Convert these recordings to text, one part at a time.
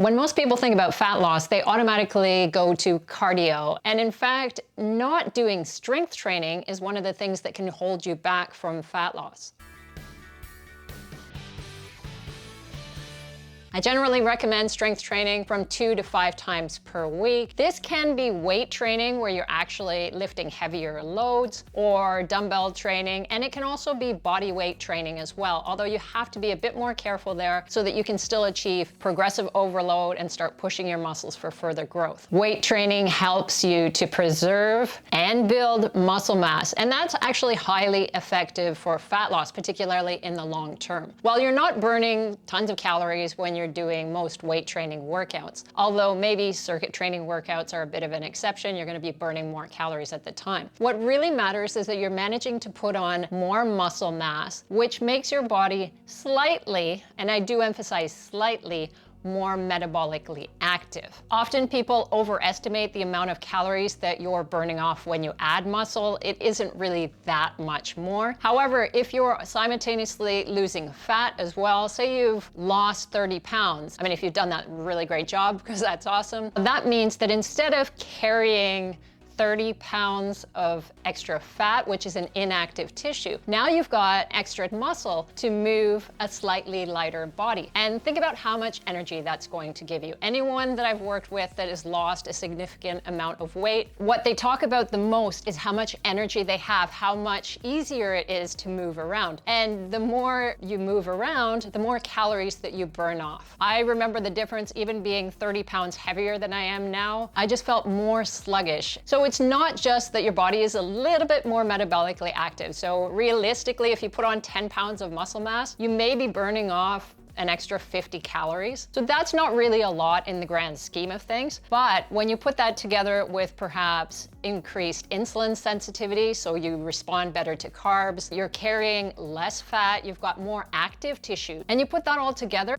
When most people think about fat loss, they automatically go to cardio. And in fact, not doing strength training is one of the things that can hold you back from fat loss. I generally recommend strength training from 2 to 5 times per week. This can be weight training where you're actually lifting heavier loads, or dumbbell training, and it can also be body weight training as well, although you have to be a bit more careful there so that you can still achieve progressive overload and start pushing your muscles for further growth. Weight training helps you to preserve and build muscle mass, and that's actually highly effective for fat loss, particularly in the long term. While you're not burning tons of calories when you're doing most weight training workouts, although maybe circuit training workouts are a bit of an exception, you're going to be burning more calories at the time. What really matters is that you're managing to put on more muscle mass, which makes your body slightly, and I do emphasize slightly, more metabolically active. Often people overestimate the amount of calories that you're burning off when you add muscle. It isn't really that much more. However, if you're simultaneously losing fat as well, say you've lost 30 pounds, I mean, if you've done that, really great job, because that's awesome. That means that instead of carrying 30 pounds of extra fat, which is an inactive tissue, now you've got extra muscle to move a slightly lighter body. And think about how much energy that's going to give you. Anyone that I've worked with that has lost a significant amount of weight, what they talk about the most is how much energy they have, how much easier it is to move around. And the more you move around, the more calories that you burn off. I remember the difference, even being 30 pounds heavier than I am now, I just felt more sluggish. So it's not just that your body is a little bit more metabolically active. So realistically, if you put on 10 pounds of muscle mass, you may be burning off an extra 50 calories. So that's not really a lot in the grand scheme of things. But when you put that together with perhaps increased insulin sensitivity, so you respond better to carbs, you're carrying less fat, you've got more active tissue, and you put that all together,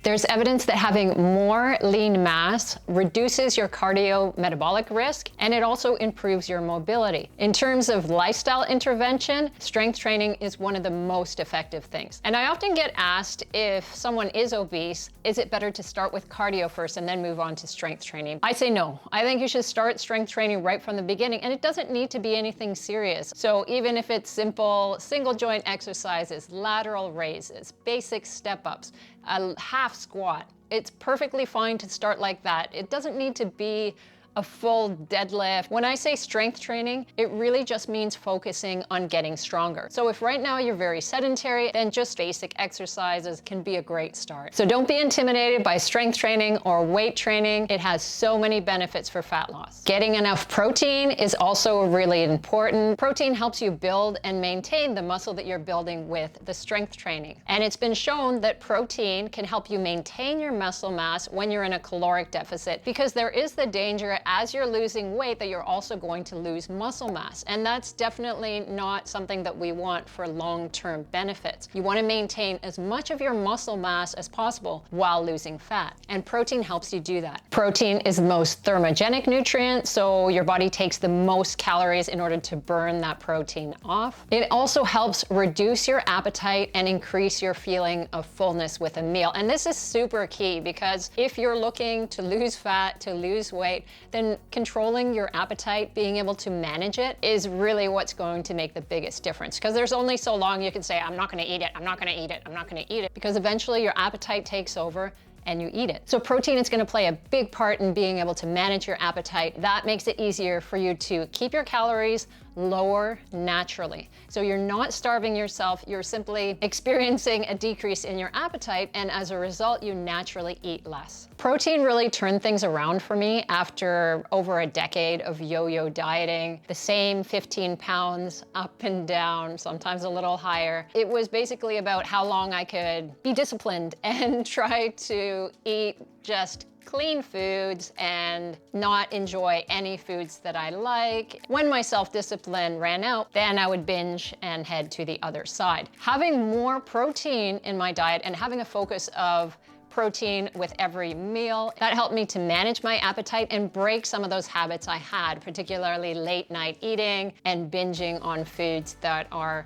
there's evidence that having more lean mass reduces your cardiometabolic risk, and it also improves your mobility. In terms of lifestyle intervention, strength training is one of the most effective things. And I often get asked, if someone is obese, is it better to start with cardio first and then move on to strength training? I say no. I think you should start strength training right from the beginning, and it doesn't need to be anything serious. So even if it's simple single joint exercises, lateral raises, basic step-ups, a half squat, it's perfectly fine to start like that. It doesn't need to be a full deadlift. When I say strength training, it really just means focusing on getting stronger. So if right now you're very sedentary, then just basic exercises can be a great start. So don't be intimidated by strength training or weight training. It has so many benefits for fat loss. Getting enough protein is also really important. Protein helps you build and maintain the muscle that you're building with the strength training. And it's been shown that protein can help you maintain your muscle mass when you're in a caloric deficit, because there is the danger as you're losing weight that you're also going to lose muscle mass. And that's definitely not something that we want for long-term benefits. You want to maintain as much of your muscle mass as possible while losing fat. And protein helps you do that. Protein is the most thermogenic nutrient, so your body takes the most calories in order to burn that protein off. It also helps reduce your appetite and increase your feeling of fullness with a meal. And this is super key, because if you're looking to lose fat, to lose weight, then controlling your appetite, being able to manage it, is really what's going to make the biggest difference. Because there's only so long you can say, I'm not gonna eat it, I'm not gonna eat it, I'm not gonna eat it, because eventually your appetite takes over and you eat it. So protein is gonna play a big part in being able to manage your appetite. That makes it easier for you to keep your calories lower naturally. So you're not starving yourself, you're simply experiencing a decrease in your appetite, and as a result, you naturally eat less. Protein really turned things around for me after over a decade of yo-yo dieting, the same 15 pounds up and down, sometimes a little higher. It was basically about how long I could be disciplined and try to eat just clean foods and not enjoy any foods that I like. When my self-discipline ran out, then I would binge and head to the other side. Having more protein in my diet and having a focus of protein with every meal, that helped me to manage my appetite and break some of those habits I had, particularly late night eating and binging on foods that are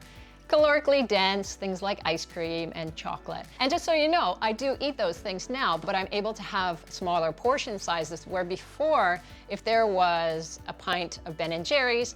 calorically dense things like ice cream and chocolate. And just so you know, I do eat those things now, but I'm able to have smaller portion sizes, where before, if there was a pint of Ben & Jerry's,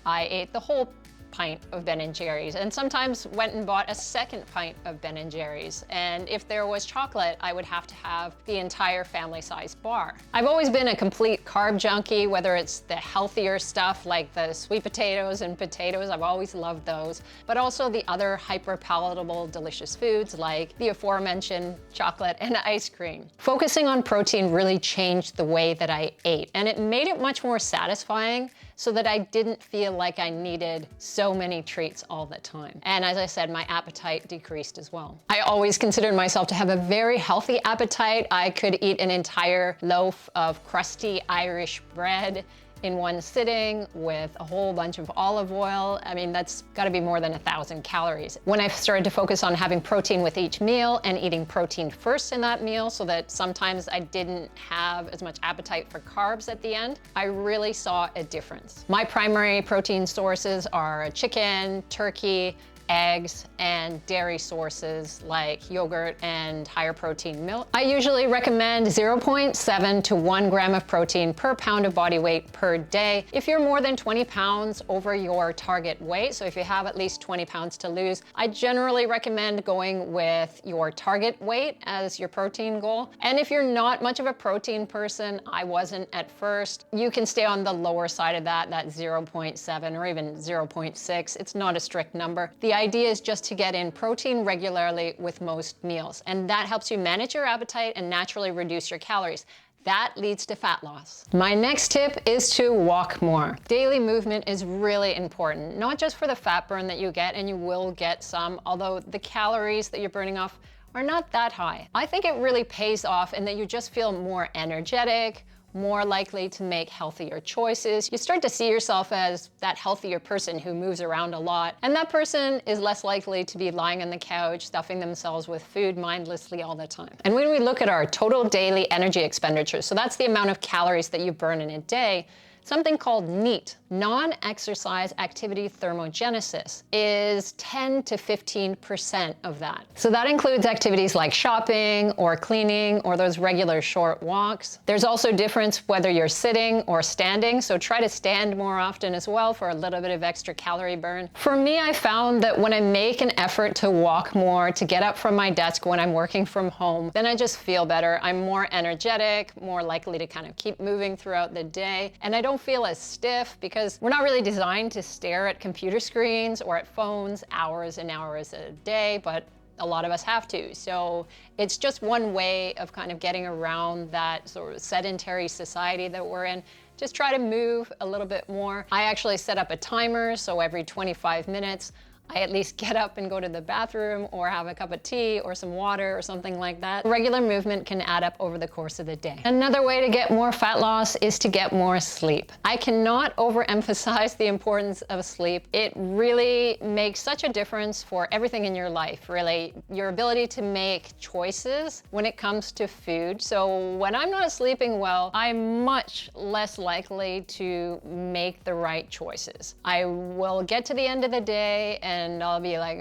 I ate the whole pint of Ben & Jerry's, and sometimes went and bought a second pint of Ben & Jerry's. And if there was chocolate, I would have to have the entire family size bar. I've always been a complete carb junkie, whether it's the healthier stuff like the sweet potatoes and potatoes, I've always loved those, but also the other hyper palatable delicious foods like the aforementioned chocolate and ice cream. Focusing on protein really changed the way that I ate, and it made it much more satisfying, so that I didn't feel like I needed so many treats all the time. And as I said, my appetite decreased as well. I always considered myself to have a very healthy appetite. I could eat an entire loaf of crusty Irish bread in one sitting with a whole bunch of olive oil. I mean, that's gotta be more than 1,000 calories. When I started to focus on having protein with each meal and eating protein first in that meal, so that sometimes I didn't have as much appetite for carbs at the end, I really saw a difference. My primary protein sources are chicken, turkey, eggs, and dairy sources like yogurt and higher protein milk. I usually recommend 0.7 to 1 gram of protein per pound of body weight per day. If you're more than 20 pounds over your target weight, so if you have at least 20 pounds to lose, I generally recommend going with your target weight as your protein goal. And if you're not much of a protein person, I wasn't at first, you can stay on the lower side of that 0.7 or even 0.6. It's not a strict number. The idea is just to get in protein regularly with most meals, and that helps you manage your appetite and naturally reduce your calories. That leads to fat loss. My next tip is to walk more. Daily movement is really important, not just for the fat burn that you get, and you will get some, although the calories that you're burning off are not that high. I think it really pays off in that you just feel more energetic, more likely to make healthier choices. You start to see yourself as that healthier person who moves around a lot, and that person is less likely to be lying on the couch, stuffing themselves with food mindlessly all the time. And when we look at our total daily energy expenditure, so that's the amount of calories that you burn in a day, something called NEAT, non-exercise activity thermogenesis, is 10 to 15% of that. So that includes activities like shopping or cleaning or those regular short walks. There's also difference whether you're sitting or standing, so try to stand more often as well for a little bit of extra calorie burn. For me, I found that when I make an effort to walk more, to get up from my desk when I'm working from home, then I just feel better. I'm more energetic, more likely to kind of keep moving throughout the day, and I don't feel as stiff because we're not really designed to stare at computer screens or at phones hours and hours a day, but a lot of us have to. So it's just one way of kind of getting around that sort of sedentary society that we're in. Just try to move a little bit more. I actually set up a timer, so every 25 minutes, I at least get up and go to the bathroom or have a cup of tea or some water or something like that. Regular movement can add up over the course of the day. Another way to get more fat loss is to get more sleep. I cannot overemphasize the importance of sleep. It really makes such a difference for everything in your life, really. Your ability to make choices when it comes to food. So when I'm not sleeping well, I'm much less likely to make the right choices. I will get to the end of the day and I'll be like,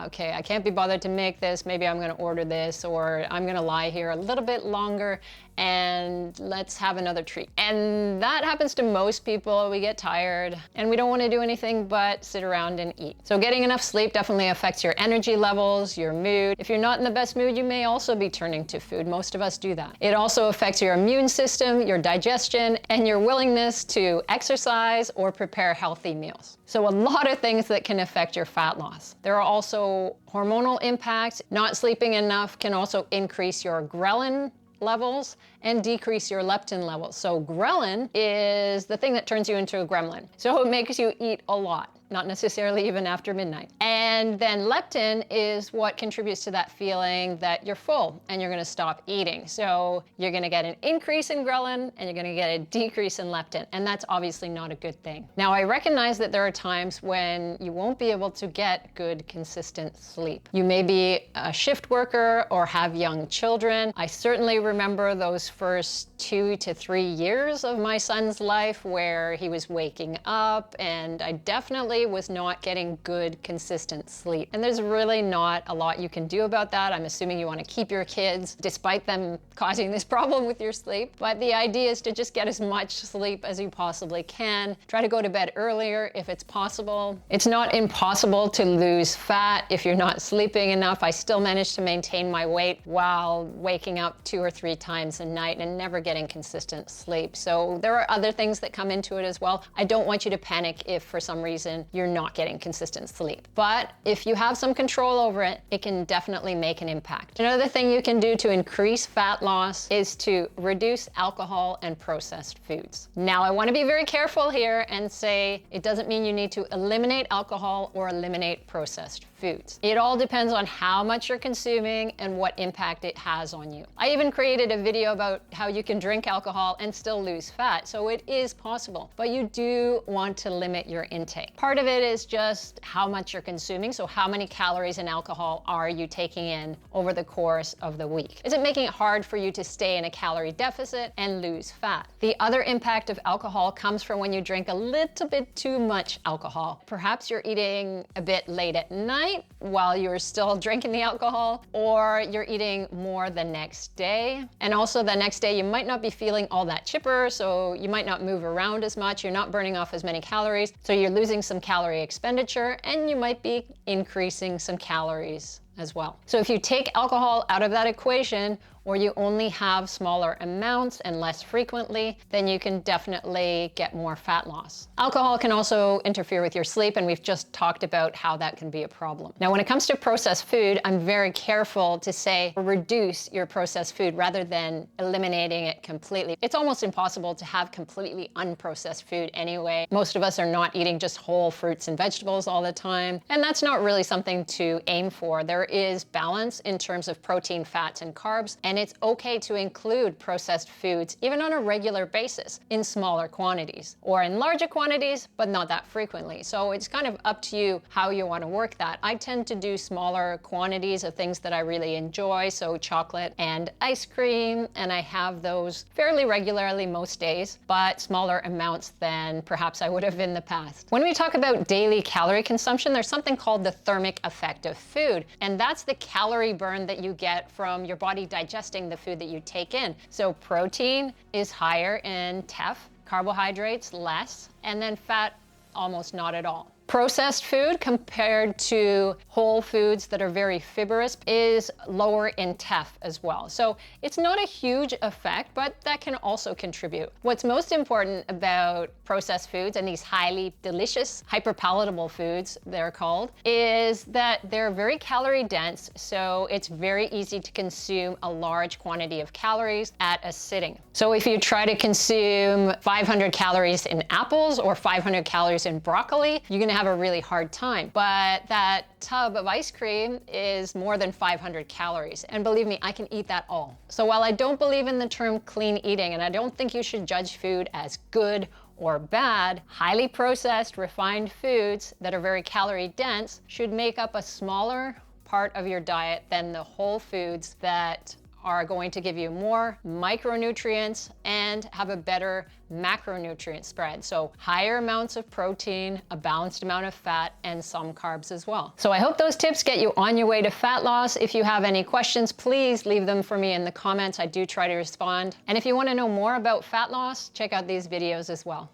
okay, I can't be bothered to make this. Maybe I'm gonna order this, or I'm gonna lie here a little bit longer and let's have another treat. And that happens to most people. We get tired and we don't want to do anything but sit around and eat. So getting enough sleep definitely affects your energy levels, your mood. If you're not in the best mood, you may also be turning to food. Most of us do that. It also affects your immune system, your digestion, and your willingness to exercise or prepare healthy meals. So a lot of things that can affect your fat loss. There are also hormonal impacts. Not sleeping enough can also increase your ghrelin levels and decrease your leptin levels. So ghrelin is the thing that turns you into a gremlin. So it makes you eat a lot, not necessarily even after midnight. And then leptin is what contributes to that feeling that you're full and you're gonna stop eating. So you're gonna get an increase in ghrelin and you're gonna get a decrease in leptin, and that's obviously not a good thing. Now, I recognize that there are times when you won't be able to get good, consistent sleep. You may be a shift worker or have young children. I certainly remember those first 2 to 3 years of my son's life where he was waking up, and I definitely likely was not getting good, consistent sleep. And there's really not a lot you can do about that. I'm assuming you want to keep your kids, despite them causing this problem with your sleep. But the idea is to just get as much sleep as you possibly can. Try to go to bed earlier if it's possible. It's not impossible to lose fat if you're not sleeping enough. I still managed to maintain my weight while waking up 2 or 3 times a night and never getting consistent sleep. So there are other things that come into it as well. I don't want you to panic if for some reason you're not getting consistent sleep. But if you have some control over it, it can definitely make an impact. Another thing you can do to increase fat loss is to reduce alcohol and processed foods. Now, I want to be very careful here and say it doesn't mean you need to eliminate alcohol or eliminate processed foods. It all depends on how much you're consuming and what impact it has on you. I even created a video about how you can drink alcohol and still lose fat, so it is possible, but you do want to limit your intake. Part of it is just how much you're consuming, so how many calories and alcohol are you taking in over the course of the week? Is it making it hard for you to stay in a calorie deficit and lose fat? The other impact of alcohol comes from when you drink a little bit too much alcohol. Perhaps you're eating a bit late at night while you're still drinking the alcohol, or you're eating more the next day. And also the next day, you might not be feeling all that chipper, so you might not move around as much. You're not burning off as many calories, so you're losing some calorie expenditure, and you might be increasing some calories as well. So if you take alcohol out of that equation, or you only have smaller amounts and less frequently, then you can definitely get more fat loss. Alcohol can also interfere with your sleep, and we've just talked about how that can be a problem. Now, when it comes to processed food, I'm very careful to say reduce your processed food rather than eliminating it completely. It's almost impossible to have completely unprocessed food anyway. Most of us are not eating just whole fruits and vegetables all the time, and that's not really something to aim for. There is balance in terms of protein, fats, and carbs, and it's okay to include processed foods even on a regular basis in smaller quantities or in larger quantities, but not that frequently. So it's kind of up to you how you want to work that. I tend to do smaller quantities of things that I really enjoy, so chocolate and ice cream, and I have those fairly regularly most days, but smaller amounts than perhaps I would have in the past. When we talk about daily calorie consumption, there's something called the thermic effect of food, and that's the calorie burn that you get from your body digesting the food that you take in. So protein is higher in TEF, carbohydrates less, and then fat almost not at all. Processed food compared to whole foods that are very fibrous is lower in TEF as well. So it's not a huge effect, but that can also contribute. What's most important about processed foods and these highly delicious, hyperpalatable foods, they're called, is that they're very calorie dense, so it's very easy to consume a large quantity of calories at a sitting. So if you try to consume 500 calories in apples or 500 calories in broccoli, you're gonna have a really hard time. But that tub of ice cream is more than 500 calories. And believe me, I can eat that all. So while I don't believe in the term clean eating, and I don't think you should judge food as good or bad, highly processed, refined foods that are very calorie dense should make up a smaller part of your diet than the whole foods that are going to give you more micronutrients and have a better macronutrient spread. So higher amounts of protein, a balanced amount of fat, and some carbs as well. So I hope those tips get you on your way to fat loss. If you have any questions, please leave them for me in the comments. I do try to respond. And if you want to know more about fat loss, check out these videos as well.